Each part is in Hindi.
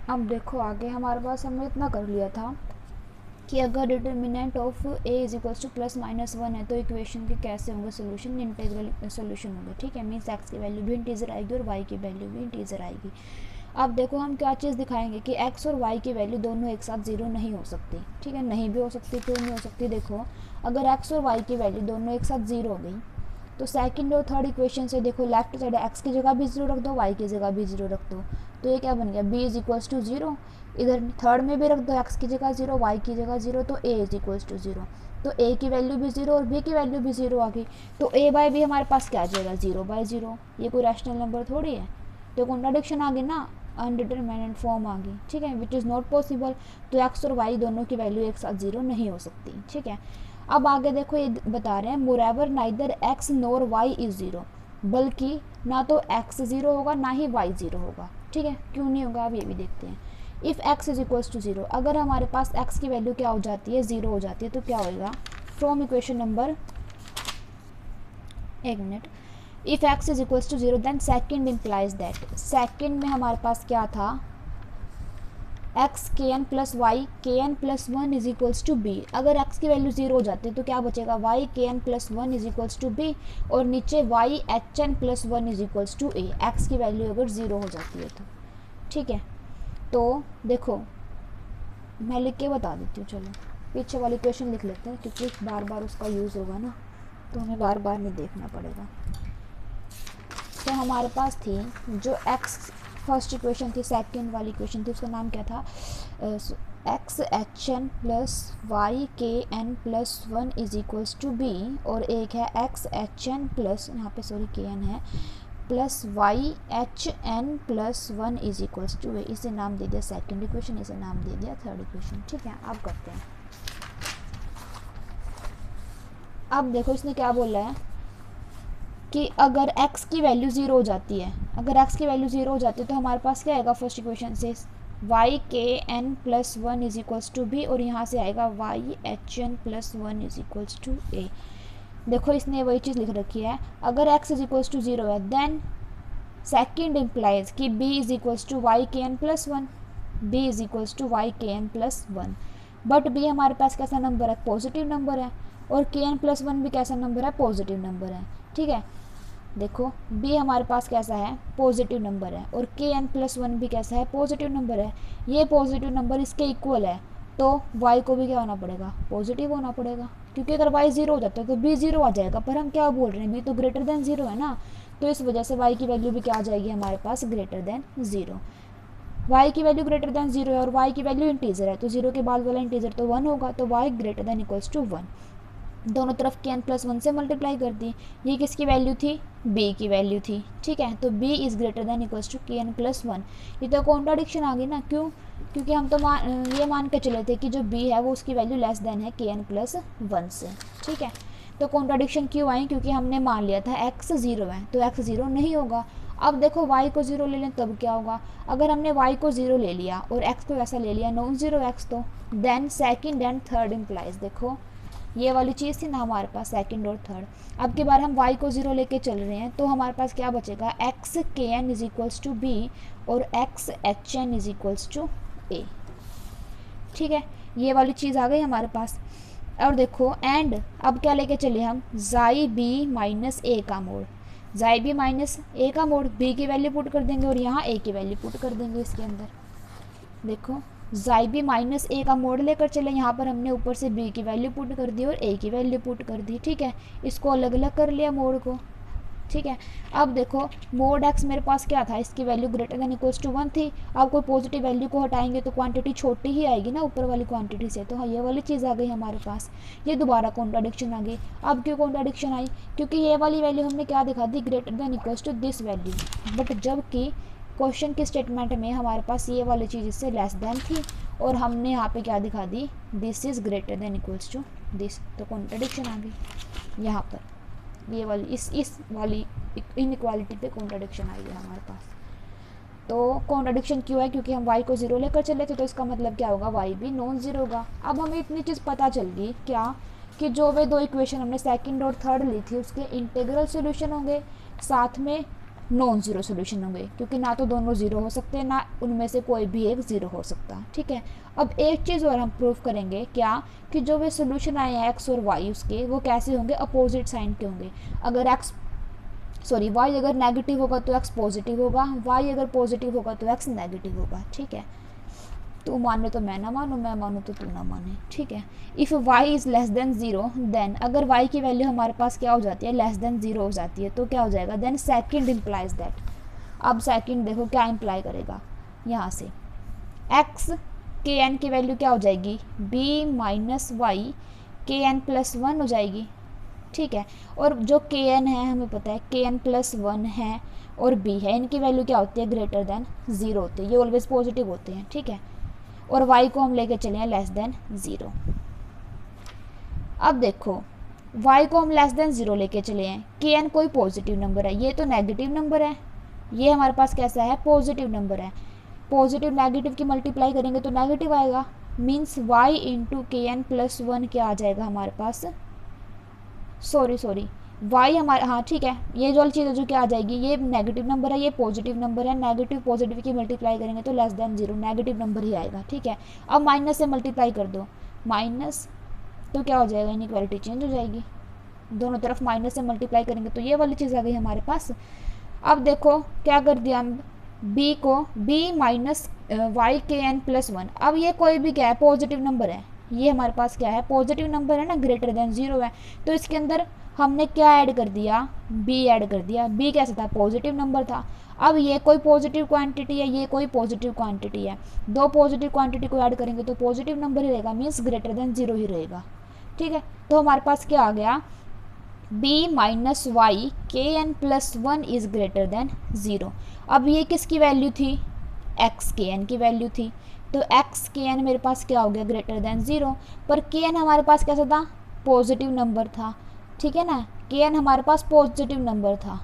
अब देखो आगे हमारे पास हमने इतना कर लिया था कि अगर determinant of A is equals two plus minus one है तो इक्वेशन के कैसे होंगे सोल्यूशन, इंटीग्रल सोल्यूशन होंगे। ठीक है, मीन्स एक्स की वैल्यू भी इंटीजर आएगी और वाई की वैल्यू भी इंटीजर आएगी। अब देखो हम क्या चीज़ दिखाएंगे कि एक्स और वाई की वैल्यू दोनों एक साथ जीरो नहीं हो सकती। ठीक है, नहीं भी हो सकती, क्यों नहीं हो सकती? देखो अगर एक्स और वाई की वैल्यू दोनों एक साथ जीरो हो गई तो सेकंड और थर्ड इक्वेशन से देखो लेफ्ट साइड एक्स की जगह भी जीरो रख दो, वाई की जगह भी जीरो रख दो, तो ये क्या बन गया, b is equals to zero. इधर थर्ड में भी रख दो एक्स की जगह जीरो, वाई की जगह जीरो, तो ए इज इक्वल्स टू जीरो। तो ए की वैल्यू भी जीरो और बी की वैल्यू भी जीरो आ गई, तो ए बाय बी हमारे पास क्या आ जाएगा, जीरो बाय जीरो। ये कोई रैशनल नंबर थोड़ी है, तो कॉन्ट्राडिक्शन आ गई ना, अनडिटरमिनेट फॉर्म आ गई। ठीक है, विच इज़ नॉट पॉसिबल। तो एक्स और वाई दोनों की वैल्यू एक साथ जीरो नहीं हो सकती। ठीक है, अब आगे देखो ये बता रहे हैं moreover neither x nor y is zero, बल्कि ना तो एक्स ज़ीरो होगा ना ही वाई ज़ीरो होगा। ठीक है, क्यों नहीं होगा अब ये भी देखते हैं। If x is equals to zero, अगर हमारे पास एक्स की वैल्यू क्या हो जाती है, ज़ीरो हो जाती है, तो क्या होएगा, फ्रॉम इक्वेशन नंबर, एक मिनट, if x is equals to zero then second implies that, second में हमारे पास क्या था, एक्स के एन प्लस वाई के n plus one is equals to b. अगर एक्स की वैल्यू जीरो हो जाती है तो क्या बचेगा, वाई के n plus one is equals to b, और नीचे y h n plus one is equals to a, x की वैल्यू अगर ज़ीरो हो जाती है तो। ठीक है, तो देखो मैं लिख के बता देती हूँ, चलो पीछे वाली क्वेश्चन लिख लेते हैं क्योंकि बार बार उसका यूज़ होगा ना, तो हमें बार बार नहीं देखना पड़ेगा। तो हमारे पास थी जो एक्स फर्स्ट इक्वेशन थी, सेकंड वाली इक्वेशन थी, उसका नाम क्या था, x h n plus y के n plus one is equals to b, और एक है एक्स एच एन प्लस, यहाँ पे सॉरी के एन है, plus y h n plus one is equals to a. इसे नाम दे दिया सेकंड इक्वेशन, इसे नाम दे दिया थर्ड इक्वेशन। ठीक है, अब करते हैं। अब देखो इसने क्या बोला है कि अगर x की वैल्यू ज़ीरो हो जाती है, अगर x की वैल्यू ज़ीरो हो जाती है तो हमारे पास क्या आएगा, फर्स्ट इक्वेशन से वाई के n plus one is equals to b, और यहाँ से आएगा y h n plus one is equals to a. देखो इसने वही चीज़ लिख रखी है, अगर x is equals to zero है देन सेकेंड इम्प्लाइज कि b is equals to y के n plus one, b is equals to y के n plus one, but b हमारे पास कैसा नंबर है, पॉजिटिव नंबर है, और के एन प्लस वन भी कैसा नंबर है, पॉजिटिव नंबर है। ठीक है, देखो b हमारे पास कैसा है, पॉजिटिव नंबर है, और के एन प्लस वन भी कैसा है, पॉजिटिव नंबर है। ये पॉजिटिव नंबर इसके इक्वल है, तो y को भी क्या होना पड़ेगा, पॉजिटिव होना पड़ेगा, क्योंकि अगर y ज़ीरो हो जाता है तो b ज़ीरो आ जाएगा, पर हम क्या बोल रहे हैं, b तो ग्रेटर देन ज़ीरो है ना, तो इस वजह से y की वैल्यू भी क्या आ जाएगी हमारे पास, ग्रेटर देन ज़ीरो। y की वैल्यू ग्रेटर देन ज़ीरो है और y की वैल्यू इंटीजर है, तो ज़ीरो के बाद वाला इंटीजर तो वन होगा, तो y greater than equals to one. दोनों तरफ के एन प्लस वन से मल्टीप्लाई कर दी, ये किसकी वैल्यू थी, b की वैल्यू थी। ठीक है, तो b is greater than equals to के एन प्लस वन। ये तो कॉन्ट्राडिक्शन आ गई ना, क्यों, क्योंकि हम तो ये मान के चले थे कि जो b है वो उसकी वैल्यू लेस देन है के एन प्लस वन से। ठीक है, तो कॉन्ट्राडिक्शन क्यों आई, क्योंकि हमने मान लिया था x ज़ीरो है, तो x ज़ीरो नहीं होगा। अब देखो y को ज़ीरो ले लें तब क्या होगा, अगर हमने y को ज़ीरो ले लिया और x को वैसा ले लिया नॉन ज़ीरो x, तो then second and third implies, देखो ये वाली चीज़ थी ना हमारे पास सेकंड और थर्ड, अब की बार हम y को ज़ीरो लेके चल रहे हैं, तो हमारे पास क्या बचेगा, एक्स के n is equals to b और x h n is equals to A. ठीक है, ये वाली चीज़ आ गई हमारे पास। और देखो एंड अब क्या लेके चले हम, जाई बी माइनस ए का मोड, जाई बी माइनस ए का मोड, बी की वैल्यू पुट कर देंगे और यहाँ ए की वैल्यू पुट कर देंगे इसके अंदर। देखो जाई बी माइनस ए का मोड लेकर चले, यहाँ पर हमने ऊपर से बी की वैल्यू पुट कर दी और ए की वैल्यू पुट कर दी। ठीक है, इसको अलग अलग कर लिया मोड को। ठीक है, अब देखो मोड एक्स मेरे पास क्या था, इसकी value greater than equals to one थी, अब कोई पॉजिटिव वैल्यू को हटाएंगे तो क्वांटिटी छोटी ही आएगी ना ऊपर वाली क्वांटिटी से, तो हाँ ये वाली चीज़ आ गई हमारे पास, ये दोबारा कॉन्ट्राडिक्शन आ गई। अब क्यों कॉन्ट्राडिक्शन आई, क्योंकि ये वाली वैल्यू हमने क्या दिखा दी, greater than equals to this value, but जबकि क्वेश्चन के स्टेटमेंट में हमारे पास ये वाली चीज़ इससे लेस देन थी और हमने यहाँ पे क्या दिखा दी, this is greater than equals to this, तो कॉन्ट्राडिक्शन आ गई यहाँ पर, ये वाली इस वाली इनइक्वालिटी पे कॉन्ट्राडिक्शन आई है हमारे पास। तो कॉन्ट्राडिक्शन क्यों है, क्योंकि हम y को ज़ीरो लेकर चले थे, तो इसका मतलब क्या होगा, y भी नॉन ज़ीरो होगा। अब हमें इतनी चीज़ पता चल गई क्या, कि जो वे दो इक्वेशन हमने सेकंड और थर्ड ली थी उसके इंटीग्रल सॉल्यूशन होंगे, साथ में नॉन ज़ीरो सोल्यूशन होंगे, क्योंकि ना तो दोनों ज़ीरो हो सकते ना उनमें से कोई भी एक ज़ीरो हो सकता। ठीक है, अब एक चीज़ और हम प्रूव करेंगे, क्या कि जो वे सोल्यूशन आए हैं एक्स और वाई उसके, वो कैसे होंगे, अपोजिट साइन के होंगे। अगर वाई अगर नेगेटिव होगा तो एक्स पॉजिटिव होगा, वाई अगर पॉजिटिव होगा तो एक्स नेगेटिव होगा। ठीक है, तू माने तो मैं ना मानूँ, मैं मानूँ तो तू ना माने। ठीक है, if y is less than zero then, अगर वाई की वैल्यू हमारे पास क्या हो जाती है, लेस देन ज़ीरो हो जाती है, तो क्या हो जाएगा, देन सेकंड इम्प्लाइज दैट। अब सेकंड देखो क्या इम्प्लाई करेगा, यहाँ से एक्स के एन की वैल्यू क्या हो जाएगी, बी माइनस वाई के एन प्लस वन हो जाएगी। ठीक है, और जो के एन है हमें पता है के एन प्लस वन है और बी है, इनकी वैल्यू क्या होती है, ग्रेटर देन ज़ीरो होती है, ये ऑलवेज पॉजिटिव होते हैं। ठीक है, और y को हम लेके चले हैं लेस देन ज़ीरो। अब देखो y को हम लेस देन ज़ीरो लेके चले हैं, के एन कोई पॉजिटिव नंबर है, ये तो नेगेटिव नंबर है, ये हमारे पास कैसा है, पॉजिटिव नंबर है। पॉजिटिव नेगेटिव की मल्टीप्लाई करेंगे तो नेगेटिव आएगा, मीन्स y इंटू के एन प्लस वन क्या आ जाएगा हमारे पास, सॉरी y हमारे, हाँ ठीक है, ये जो वाली चीज़ है जो क्या आ जाएगी, ये नेगेटिव नंबर है, ये पॉजिटिव नंबर है, नेगेटिव पॉजिटिव की मल्टीप्लाई करेंगे तो less than zero negative number ही आएगा। ठीक है, अब माइनस से मल्टीप्लाई कर दो, माइनस तो क्या हो जाएगा, इनइक्वालिटी चेंज हो जाएगी, दोनों तरफ माइनस से मल्टीप्लाई करेंगे तो ये वाली चीज़ आ गई हमारे पास। अब देखो क्या कर दिया हम, b को b माइनस वाई के एन प्लस वन, अब ये कोई भी क्या है, पॉजिटिव नंबर है, ये हमारे पास क्या है, पॉजिटिव नंबर है ना, ग्रेटर देन ज़ीरो है, तो इसके अंदर हमने क्या ऐड कर दिया, b ऐड कर दिया। b कैसा था, पॉजिटिव नंबर था। अब ये कोई पॉजिटिव क्वांटिटी है, ये कोई पॉजिटिव क्वांटिटी है, दो पॉजिटिव क्वांटिटी को ऐड करेंगे तो पॉजिटिव नंबर ही रहेगा, मीन्स ग्रेटर देन ज़ीरो ही रहेगा। ठीक है, तो हमारे पास क्या आ गया, b माइनस वाई के n plus one is greater than zero. अब ये किसकी वैल्यू थी, x के एन की वैल्यू थी, तो x के एन मेरे पास क्या हो गया, ग्रेटर देन ज़ीरो, पर के एन हमारे पास कैसा था, पॉजिटिव नंबर था। ठीक है ना, के एन हमारे पास पॉजिटिव नंबर था,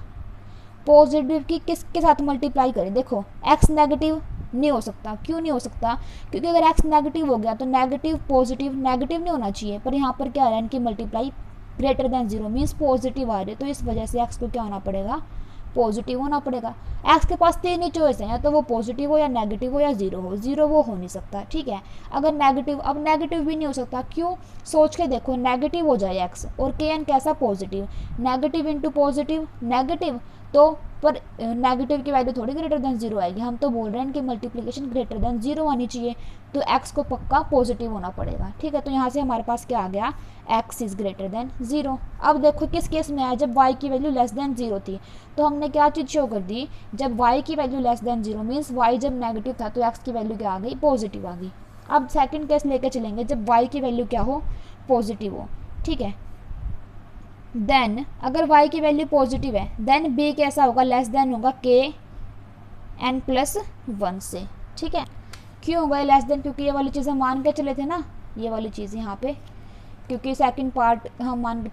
पॉजिटिव की किसके साथ मल्टीप्लाई करें, देखो x नेगेटिव नहीं हो सकता, क्यों नहीं हो सकता, क्योंकि अगर x नेगेटिव हो गया तो नेगेटिव पॉजिटिव नेगेटिव नहीं होना चाहिए, पर यहाँ पर क्या आ रहा है, इनकी multiply greater than zero means positive आ रही है, तो इस वजह से x को क्या होना पड़ेगा, पॉजिटिव होना पड़ेगा। x के पास तीन ही चॉइस है, या तो वो पॉजिटिव हो या नेगेटिव हो या ज़ीरो हो, ज़ीरो वो हो नहीं सकता। ठीक है, अगर नेगेटिव, अब नेगेटिव भी नहीं हो सकता, क्यों, सोच के देखो, नेगेटिव हो जाए x और के एन कैसा, positive, negative into positive negative, तो पर नेगेटिव की वैल्यू थोड़ी ग्रेटर देन ज़ीरो आएगी, हम तो बोल रहे हैं कि मल्टीप्लिकेशन ग्रेटर देन ज़ीरो आनी चाहिए, तो x को पक्का पॉजिटिव होना पड़ेगा। ठीक है, तो यहाँ से हमारे पास क्या आ गया, x is greater than zero. अब देखो किस केस में आया, जब y की वैल्यू लेस देन ज़ीरो थी, तो हमने क्या चीज़ शो कर दी, जब y की value less than zero means y जब नेगेटिव था तो x की वैल्यू क्या आ गई, पॉजिटिव आ गई। अब सेकंड केस लेके चलेंगे, जब y की वैल्यू क्या हो, पॉजिटिव हो। ठीक है, देन अगर y की वैल्यू पॉजिटिव है, देन b कैसा होगा, लेस देन होगा के एन प्लस वन से। ठीक है, क्यों होगा लेस देन, क्योंकि ये वाली चीज़ हम मान के चले थे ना, ये वाली चीज़ यहाँ पे, क्योंकि सेकंड पार्ट हम मान